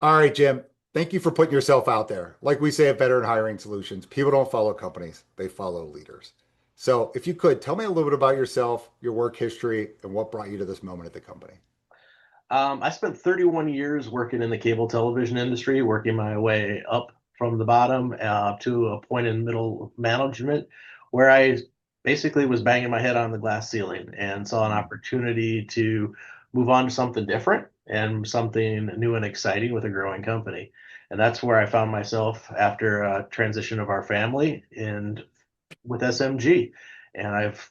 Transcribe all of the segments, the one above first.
All right, Jim. Thank you for putting yourself out there. Like we say at Veteran Hiring Solutions, people don't follow companies, they follow leaders. So if you could, tell me a little bit about yourself, your work history, and what brought you to this moment at the company. I spent 31 years working in the cable television industry, working my way up from the bottom to a point in middle management where I basically was banging my head on the glass ceiling and saw an Mm. opportunity to move on to something different and something new and exciting with a growing company. And that's where I found myself after a transition of our family and with SMG. And I've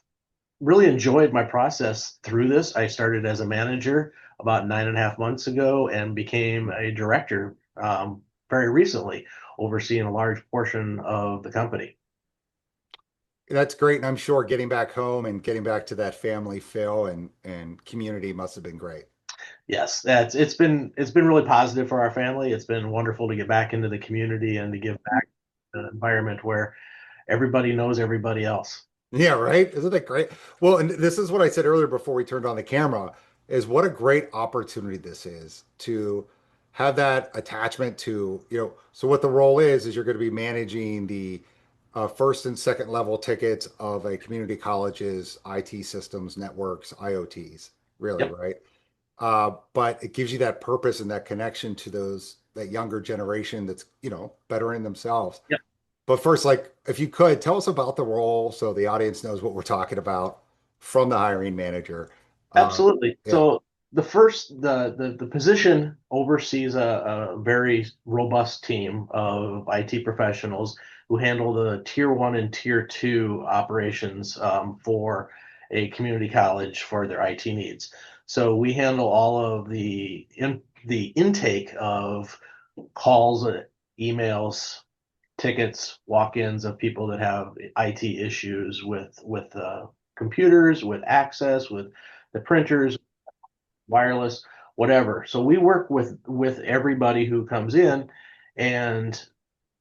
really enjoyed my process through this. I started as a manager about 9.5 months ago and became a director very recently, overseeing a large portion of the company. That's great. And I'm sure getting back home and getting back to that family feel and community must have been great. Yes, it's been really positive for our family. It's been wonderful to get back into the community and to give back to an environment where everybody knows everybody else. Yeah, right. Isn't that great? Well, and this is what I said earlier before we turned on the camera, is what a great opportunity this is to have that attachment to, so what the role is you're going to be managing the first and second level tickets of a community college's IT systems, networks, IoTs, really, Yep. right? But it gives you that purpose and that connection to that younger generation that's, bettering themselves. Yep. But first, like, if you could tell us about the role so the audience knows what we're talking about from the hiring manager. Uh, Absolutely. yeah. So the position oversees a very robust team of IT professionals who handle the tier one and tier two operations for a community college for their IT needs. So we handle all of the intake of calls, emails, tickets, walk-ins of people that have IT issues with computers, with access, with the printers, wireless, whatever. So we work with everybody who comes in, and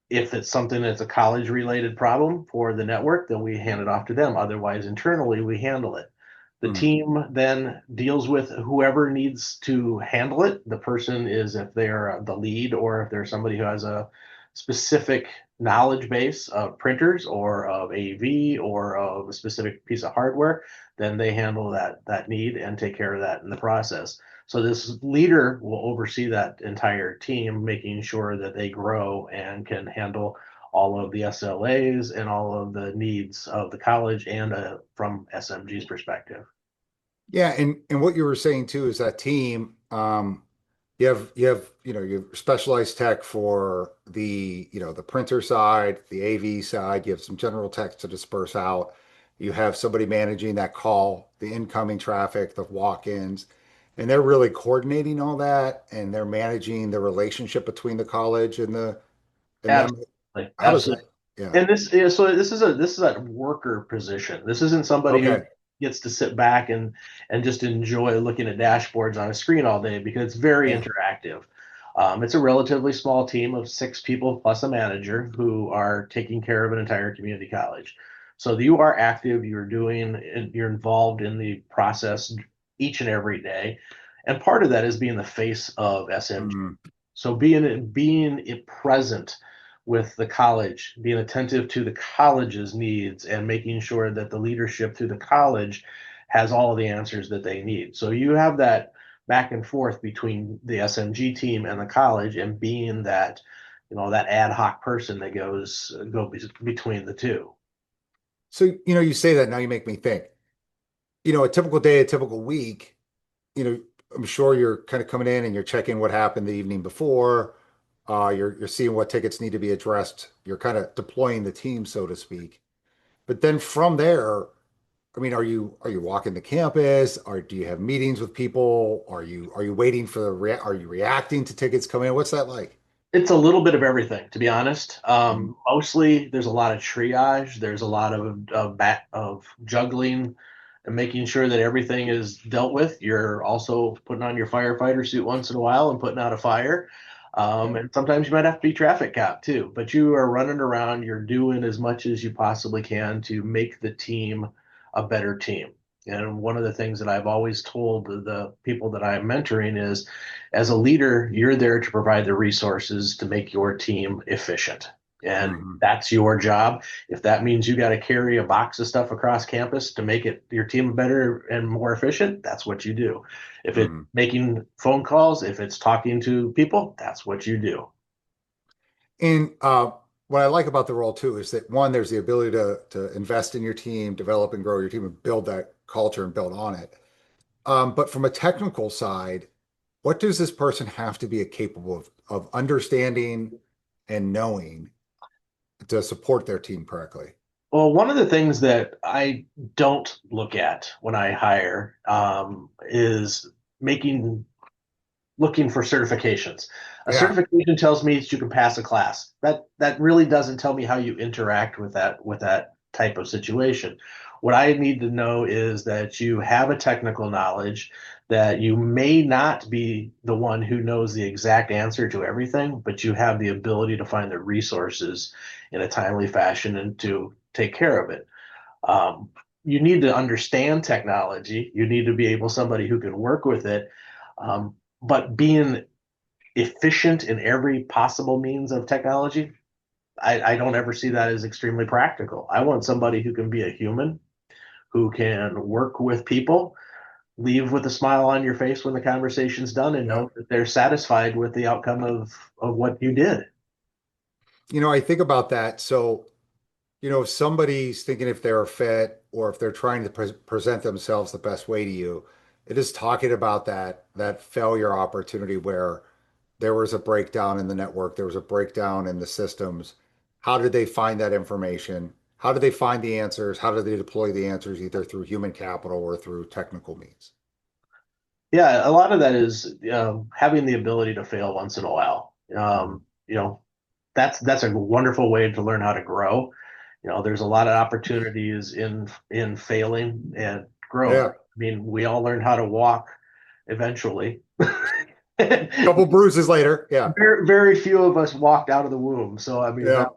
if it's something that's a college related problem for the network, then we hand it off to them. Otherwise, internally, we handle it. The Mhm. team then deals with whoever needs to handle it. The person is if they're the lead or if there's somebody who has a specific knowledge base of printers or of AV or of a specific piece of hardware, then they handle that need and take care of that in the process. So this leader will oversee that entire team, making sure that they grow and can handle all of the SLAs and all of the needs of the college and from SMG's perspective. Yeah, and what you were saying too is that team, you have specialized tech for the printer side, the AV side, you have some general tech to disperse out. You have somebody managing that call, the incoming traffic, the walk-ins, and they're really coordinating all that and they're managing the relationship between the college and them. Absolutely, How does absolutely. that? Yeah. And this is a worker position. This isn't somebody who Okay. gets to sit back and just enjoy looking at dashboards on a screen all day because it's very Yeah. interactive. It's a relatively small team of 6 people plus a manager who are taking care of an entire community college. So you are active, you're involved in the process each and every day. And part of that is being the face of SMG. Mm. So being it present with the college, being attentive to the college's needs and making sure that the leadership through the college has all of the answers that they need. So you have that back and forth between the SMG team and the college and being that ad hoc person that between the two. So, you say that now you make me think. A typical day, a typical week, you know, I'm sure you're kind of coming in and you're checking what happened the evening before. You're seeing what tickets need to be addressed. You're kind of deploying the team, so to speak. But then from there, I mean, are you walking the campus? Or do you have meetings with people? Are you waiting for are you reacting to tickets coming in? What's that like? It's a little bit of everything, to be honest. Mm. Mostly, there's a lot of triage. There's a lot of juggling and making sure that everything is dealt with. You're also putting on your firefighter suit once in a while and putting out a fire. Yeah. And sometimes you might have to be traffic cop too. But you are running around. You're doing as much as you possibly can to make the team a better team. And one of the things that I've always told the people that I'm mentoring is, as a leader, you're there to provide the resources to make your team efficient. And Hmm. that's your job. If that means you got to carry a box of stuff across campus to make it your team better and more efficient, that's what you do. If it's Hmm. making phone calls, if it's talking to people, that's what you do. And what I like about the role too is that one, there's the ability to invest in your team, develop and grow your team, and build that culture and build on it. But from a technical side, what does this person have to be capable of understanding and knowing to support their team correctly? Well, one of the things that I don't look at when I hire is making looking for certifications. A Yeah, certification tells me that you can pass a class. That really doesn't tell me how you interact with that type of situation. What I need to know is that you have a technical knowledge, that you may not be the one who knows the exact answer to everything, but you have the ability to find the resources in a timely fashion and to take care of it. Um, you need to understand technology. You need to be able somebody who can work with it. But being efficient in every possible means of technology, I don't ever see that as extremely practical. I want somebody who can be a human, who can work with people, leave with a smile on your face when the conversation's done, and yeah. know that they're satisfied with the outcome of what you did. I think about that. So, if somebody's thinking if they're a fit or if they're trying to present themselves the best way to you, it is talking about that failure opportunity where there was a breakdown in the network, there was a breakdown in the systems. How did they find that information? How did they find the answers? How did they deploy the answers either through human capital or through technical means? Yeah, a lot of that is having the ability to fail once in a while. Mhm. That's a wonderful way to learn how to grow. There's a lot of opportunities in failing and growth. Yeah, I mean, we all learn how to walk eventually. couple bruises later. Yeah, Very few of us walked out of the womb. So I mean yeah.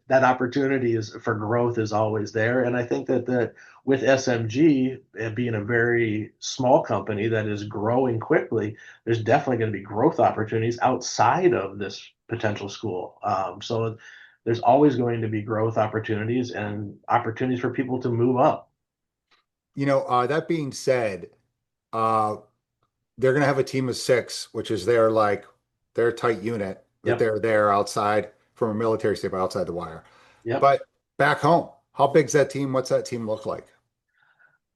that opportunity is for growth is always there. And I think that with SMG being a very small company that is growing quickly, there's definitely going to be growth opportunities outside of this potential school. So there's always going to be growth opportunities and opportunities for people to move up. That being said, uh, they're going to have a team of six, which is their tight unit that Yep. they're there outside from a military state, but outside the wire. Yep. But back home, how big's that team? What's that team look like?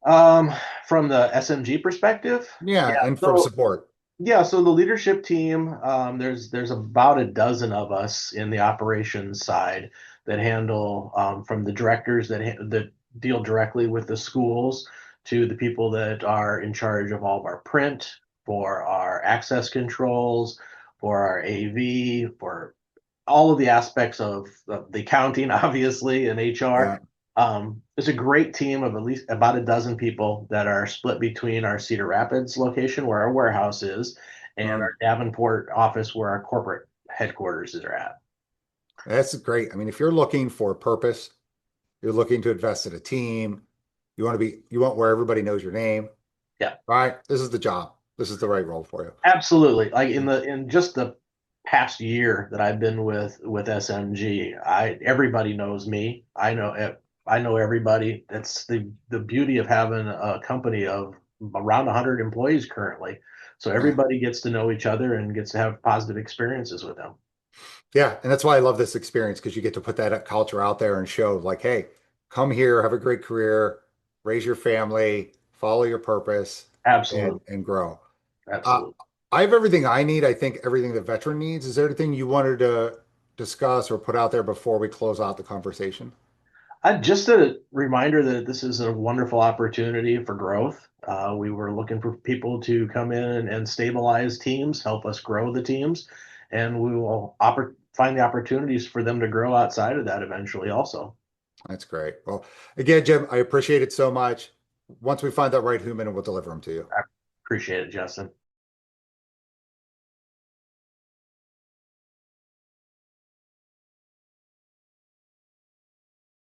Um, from the SMG perspective, Yeah, yeah. and from So support. So the leadership team, there's about a dozen of us in the operations side that handle from the directors that deal directly with the schools to the people that are in charge of all of our print, for our access controls, for our AV, for all of the aspects of the accounting, obviously, and HR. Yeah. It's a great team of at least about a dozen people that are split between our Cedar Rapids location, where our warehouse is, and Mm, our Davenport office, where our corporate headquarters is at. that's great. I mean, if you're looking for purpose, you're looking to invest in a team, you want where everybody knows your name. Yeah, All right, this is the job. This is the right role for you. absolutely. Like in Yeah. the in just the past year that I've been with SMG, I everybody knows me. I know everybody. That's the beauty of having a company of around 100 employees currently. So Yeah. everybody gets to know each other and gets to have positive experiences with them. Yeah, and that's why I love this experience because you get to put that culture out there and show like, hey, come here, have a great career, raise your family, follow your purpose, and Absolutely. grow. Uh, Absolutely. I have everything I need. I think everything the veteran needs. Is there anything you wanted to discuss or put out there before we close out the conversation? Just a reminder that this is a wonderful opportunity for growth. We were looking for people to come in and stabilize teams, help us grow the teams, and we will find the opportunities for them to grow outside of that eventually also. That's great. Well, again, Jim, I appreciate it so much. Once we find that right human, we'll deliver them to you. I appreciate it, Justin.